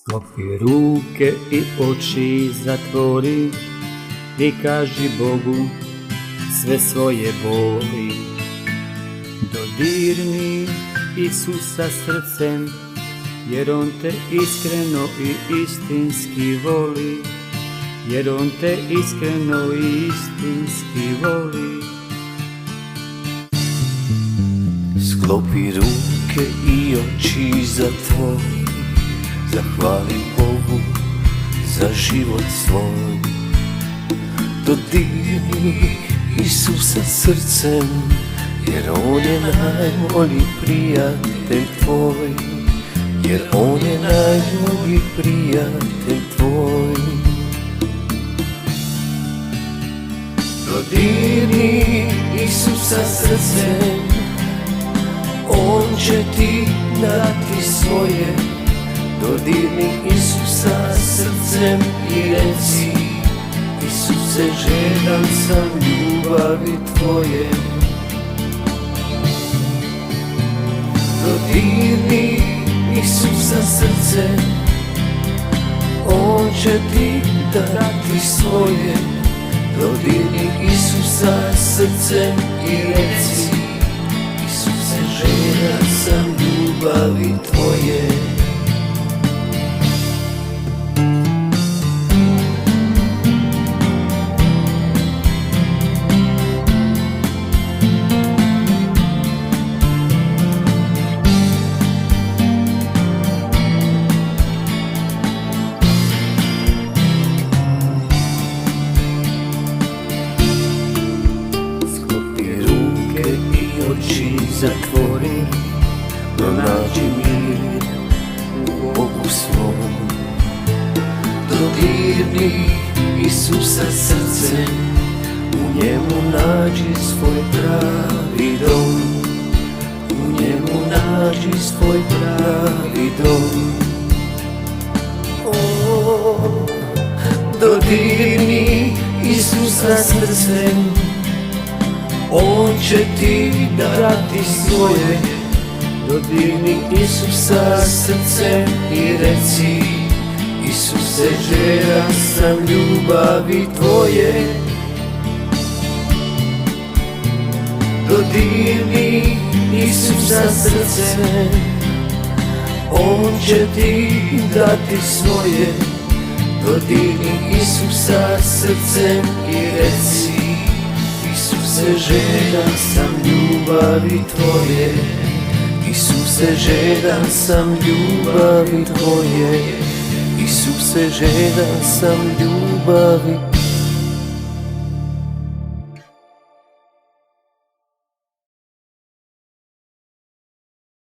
Sklopi ruke i oči zatvori i kaži Bogu sve svoje boli. Dodirni Isusa srcem, jer On te iskreno i istinski voli. Jer On te iskreno i istinski voli. Sklopi ruke i oči zatvori, zahvali Bogu za život svoj. Dodirni Isusa srcem, jer On je najbolji prijatelj tvoj. Jer On je najbolji prijatelj tvoj. Dodirni Isusa srcem, On će ti dati svoje. Dodirni Isusa srcem i reci: Isuse, željan sam ljubavi tvoje. Dodirni Isusa srcem, On će ti dati svoje. Dodirni Isusa srcem i reci: Isuse, željan sam ljubavi tvoje. Oči zatvori, pronađi mir u Bogu svom. Dodirni Isusa srcem, u njemu nađi svoj pravi dom. U njemu nađi svoj pravi dom. Dodirni Isusa srcem, On će ti dati svoje. Dodirni Isusa srcem i reci: Isuse, željan sam ljubavi tvoje. Dodirni Isusa srcem, On će ti dati svoje. Dodirni Isusa srcem i reci: Isuse, željan sam ljubavi tvoje. Isuse, željan sam ljubavi tvoje. Isuse, željan sam ljubavi